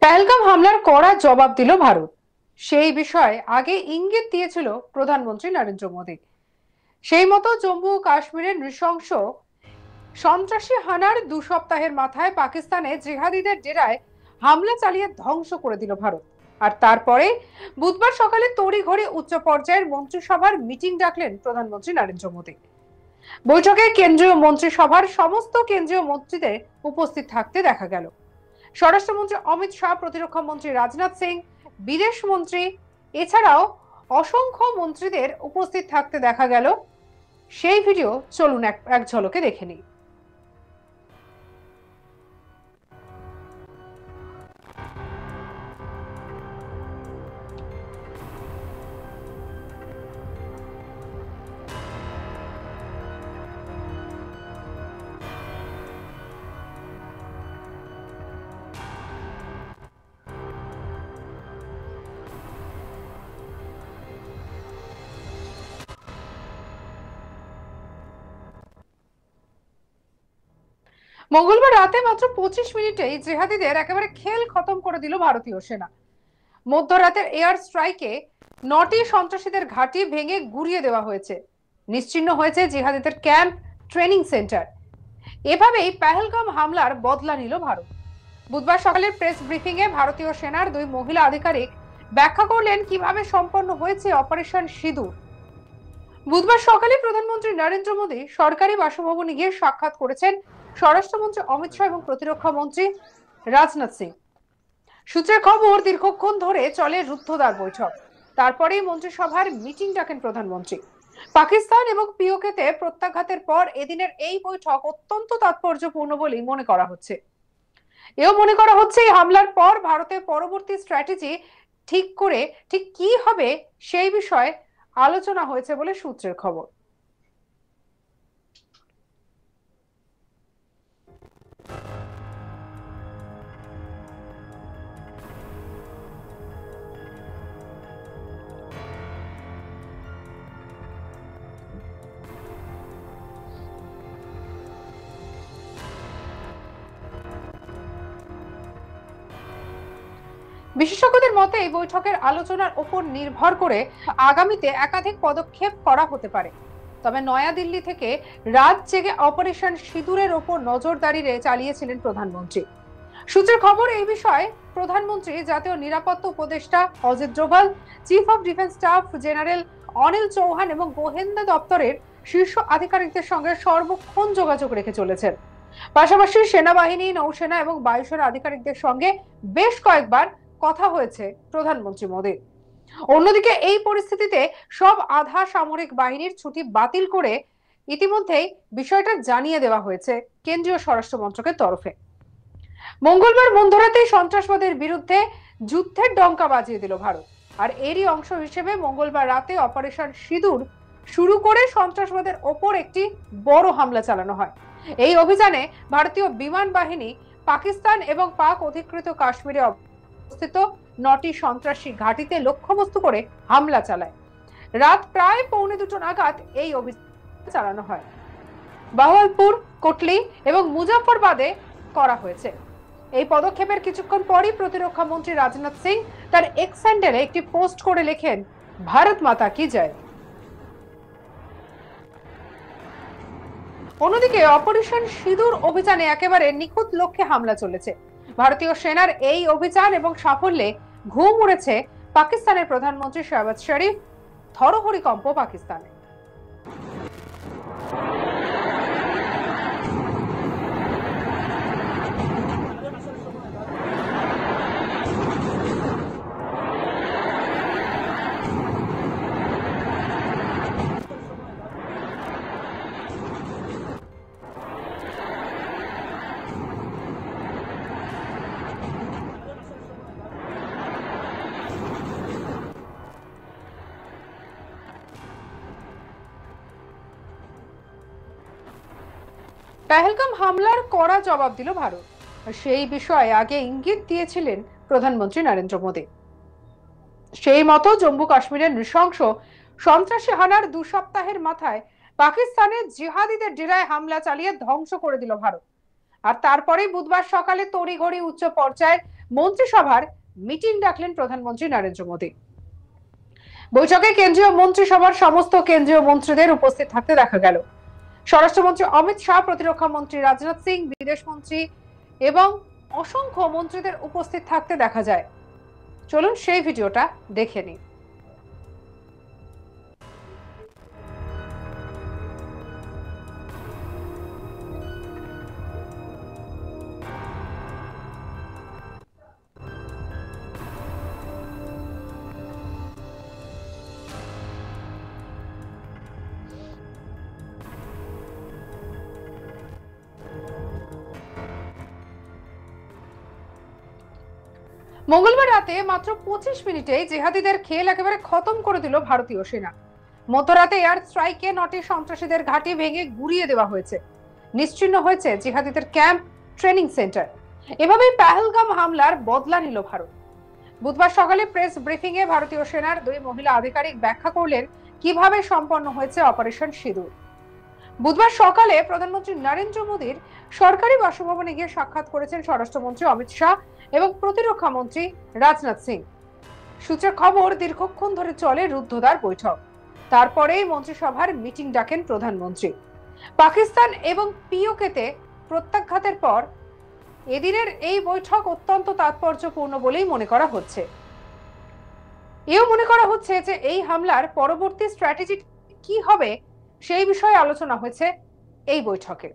পেহেলগাম হামলার কড়া জবাব দিল ভারত। সেই বিষয়ে আগে ইঙ্গিত দিয়েছিল প্রধানমন্ত্রী নরেন্দ্র মোদী। সেই মতো জম্মু ও কাশ্মীরের নৃশংস সন্ত্রাসী হানার 2 সপ্তাহের মাথায় পাকিস্তানে জিহাদিদের ডেরায় হামলা চালিয়ে ধ্বংস করে দিল ভারত। আর তারপরে বুধবার সকালে তড়িঘড়ি উচ্চ পর্যায়ের মন্ত্রিসভার মিটিং ডাকলেন প্রধানমন্ত্রী নরেন্দ্র মোদী। বৈঠকে কেন্দ্রীয় মন্ত্রিসভার সমস্ত কেন্দ্রীয় মন্ত্রীদের উপস্থিত থাকতে দেখা গেল। স্বরাষ্ট্রমন্ত্রী অমিত শাহ, প্রতিরক্ষা মন্ত্রী রাজনাথ সিং, বিদেশ মন্ত্রী এছাড়াও অসংখ্য মন্ত্রীদের উপস্থিত থাকতে দেখা গেল। সেই ভিডিও চলুন এক ঝলকে দেখে নিই। মঙ্গলবার রাতে মাত্র 25 মিনিটেই জিহাদিদের একেবারে খেল খতম করে দিল ভারতীয় সেনা। মধ্যরাতের এয়ার স্ট্রাইকে 9টি সন্ত্রাসীদের ঘাঁটি ভেঙে গুড়িয়ে দেওয়া হয়েছে। নিশ্চিহ্ন হয়েছে জিহাদিদের ক্যাম্প, ট্রেনিং সেন্টার। এভাবেই পেহেলগাম হামলার বদলা নিল ভারত। বুধবার সকালের প্রেস ব্রিফিং এ ভারতীয় সেনার 2 মহিলা আধিকারিক ব্যাখ্যা করলেন কিভাবে সম্পন্ন হয়েছে অপারেশন সিঁদুর। বুধবার সকালে প্রধানমন্ত্রী নরেন্দ্র মোদী সরকারি বাসভবনে গিয়ে সাক্ষাৎ করেছেন স্বরাষ্ট্রমন্ত্রী অমিত শাহ এবং প্রতিরক্ষা মন্ত্রী রাজনাথ সিং। সূত্রের খবর, দীর্ঘক্ষণ ধরে চলে রুদ্ধদ্বার বৈঠক। তারপরেই মন্ত্রিসভার মিটিং ডাকেন প্রধানমন্ত্রী। পাকিস্তান এবং পিওকেতে প্রত্যাঘাতের পর এদিনের এই বৈঠক অত্যন্ত তাৎপর্যপূর্ণ বলেই মনে করা হচ্ছে। এও মনে করা হচ্ছে এই হামলার পর ভারতের পরবর্তী স্ট্র্যাটেজি ঠিক কি হবে সেই বিষয়ে আলোচনা হয়েছে বলে সূত্রের খবর। বিশেষজ্ঞদের মতে এই বৈঠকের আলোচনার উপর নির্ভর করে আগামীতে একাধিক পদক্ষেপ করা হতে পারে। তবে নয়াদিল্লি থেকে রাত জেগে অপারেশন সিঁদুরের ওপর নজরদারি চালিয়েছিলেন প্রধানমন্ত্রী। সূত্রের খবর, এই বিষয়ে প্রধানমন্ত্রী জাতীয় নিরাপত্তা উপদেষ্টা Ajit Doval, chief of defence staff general Anil Chauhan এবং গোয়েন্দা দপ্তরের শীর্ষ আধিকারিকদের সঙ্গে সর্বক্ষণ যোগাযোগ রেখে চলেছেন। পাশাপাশি সেনাবাহিনী, নৌসেনা এবং বায়ুসেনা আধিকারিকদের সঙ্গে বেশ কয়েকবার কথা হয়েছে প্রধানমন্ত্রী মোদীর। অন্যদিকে এই পরিস্থিতিতে সব আধা সামরিক বাহিনীর ছুটি বাতিল করে ইতিমধ্যেই বিষয়টা জানিয়ে দেওয়া হয়েছে কেন্দ্রীয় স্বরাষ্ট্র মন্ত্রকের তরফে। মঙ্গলবার মধ্যরাতে সন্ত্রাসবাদের বিরুদ্ধে যুদ্ধের ডঙ্কা বাজিয়ে দিল ভারত। আর এরই অংশ হিসেবে মঙ্গলবার রাতে অপারেশন সিঁদুর শুরু করে সন্ত্রাসবাদের ওপর একটি বড় হামলা চালানো হয়। এই অভিযানে ভারতীয় বিমান বাহিনী পাকিস্তান এবং পাক অধিকৃত কাশ্মীরে অবস্থিত 9টি সন্ত্রাসী ঘাঁটিতে লক্ষ্যবস্তু করে হামলা চালায়। রাত প্রায় 1:45 নাগাদ এই অভিযান চালানো হয়। বাহওয়ালপুর, কোটলি এবং মুজাফরবাদে করা হয়েছে। এই পদক্ষেপের কিছুক্ষণ পরই প্রতিরক্ষা মন্ত্রী রাজনাথ সিং তার এক্স হ্যান্ডেলে একটি পোস্ট করে লেখেন, ভারত মাতা কি জয়। অন্যদিকে অপারেশন সিঁদুর অভিযানে একেবারে নিখুঁত লক্ষ্যে হামলা চলেছে। ভারতীয় সেনার এই অভিযান এবং সাফল্যে ঘুম উড়েছে পাকিস্তানের প্রধানমন্ত্রী শাহবাজ শরীফ। থরহরিকম্প পাকিস্তানে। পেহেলগাম হামলার কড়া জবাব দিল ভারত। সেই বিষয়ে আগে ইঙ্গিত দিয়েছিলেন প্রধানমন্ত্রী নরেন্দ্র মোদী। সেই মতো জম্মু কাশ্মীরের নৃশংস সন্ত্রাসী হানার 2 সপ্তাহের মাথায় পাকিস্তানের জিহাদিদের ডেরায় হামলা চালিয়ে ধ্বংস করে দিল ভারত। আর তারপরেই বুধবার সকালে তড়িঘড়ি উচ্চ পর্যায়ের মন্ত্রিসভার মিটিং ডাকলেন প্রধানমন্ত্রী নরেন্দ্র মোদী। বৈঠকে কেন্দ্রীয় মন্ত্রিসভার সমস্ত কেন্দ্রীয় মন্ত্রীদের উপস্থিত থাকতে দেখা গেল। স্বরাষ্ট্রমন্ত্রী অমিত শাহ, প্রতিরক্ষা মন্ত্রী রাজনাথ সিং, বিদেশ মন্ত্রী এবং অসংখ্য মন্ত্রীদের উপস্থিত থাকতে দেখা যায়। চলুন সেই ভিডিওটা দেখে নিই। মঙ্গলবার রাতে মাত্র 25 মিনিটেই জিহাদিদের খেল একেবারে খতম করে দিল ভারতীয় সেনা। মধ্যরাতে এয়ার স্ট্রাইকে 9টি সন্ত্রাসীদের ঘাঁটি ভেঙে গুড়িয়ে দেওয়া হয়েছে। নিশ্চিহ্ন হয়েছে জিহাদিদের ক্যাম্প, ট্রেনিং সেন্টার। এভাবেই পেহেলগাম হামলার বদলা নিল ভারত। বুধবার সকালে প্রেস ব্রিফিং এ ভারতীয় সেনার 2 মহিলা আধিকারিক ব্যাখ্যা করলেন কিভাবে সম্পন্ন হয়েছে অপারেশন সিঁদুর। বুধবার সকালে প্রধানমন্ত্রী নরেন্দ্র মোদীর সরকারি বাসভবনে গিয়ে সাক্ষাৎ করেছেন স্বরাষ্ট্রমন্ত্রী অমিত শাহ এবং প্রতিরক্ষা মন্ত্রী রাজনাথ সিং। সূত্রের খবর, দীর্ঘক্ষণ ধরে চলে রুদ্ধদ্বার বৈঠক। তারপরেই মন্ত্রিসভার মিটিং ডাকেন প্রধানমন্ত্রী। পাকিস্তান এবং পিওকেতে প্রত্যাঘাতের পর এদিনের এই বৈঠক অত্যন্ত তাৎপর্যপূর্ণ বলেই মনে করা হচ্ছে। এও মনে করা হচ্ছে যে এই হামলার পরবর্তী স্ট্র্যাটেজি কি হবে সেই বিষয়ে আলোচনা হয়েছে এই বৈঠকে।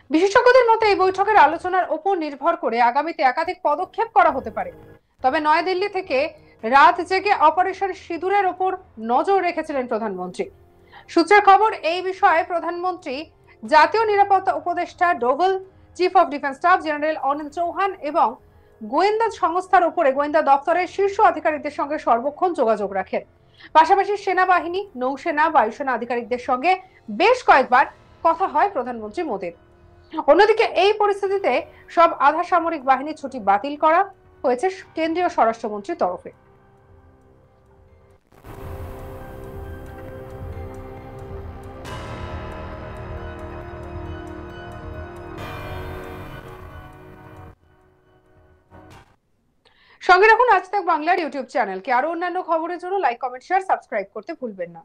বিশেষজ্ঞদের মতে এই বৈঠকের আলোচনার উপর নির্ভর করে আগামীতে একাধিক পদক্ষেপ করা হতে পারে। তবে নয়াদিল্লি থেকে রাত জেগে অপারেশন সিঁদুরের উপর নজর রেখেছিলেন প্রধানমন্ত্রী। সূত্রের খবর, এই বিষয়ে প্রধানমন্ত্রী জাতীয় নিরাপত্তা উপদেষ্টা Doval, chief of defence staff general Anil Chauhan এবং গোয়েন্দা সংস্থার উপরে গোয়েন্দা দপ্তরের শীর্ষ আধিকারিকদের সঙ্গে সর্বক্ষণ যোগাযোগ রাখেন। পাশাপাশি সেনাবাহিনী, নৌসেনা, বায়ুসেনা আধিকারিকদের সঙ্গে বেশ কয়েকবার কথা হয় প্রধানমন্ত্রী মোদীর। অন্যদিকে এই পরিস্থিতিতে সব আধা সামরিক বাহিনীর ছুটি বাতিল করা হয়েছে কেন্দ্রীয় স্বরাষ্ট্রমন্ত্রীর তরফে। সঙ্গে রাখুন আজ তাক বাংলার ইউটিউব চ্যানেলকে। আরো অন্যান্য খবরের জন্য লাইক, কমেন্ট, শেয়ার, সাবস্ক্রাইব করতে ভুলবেন না।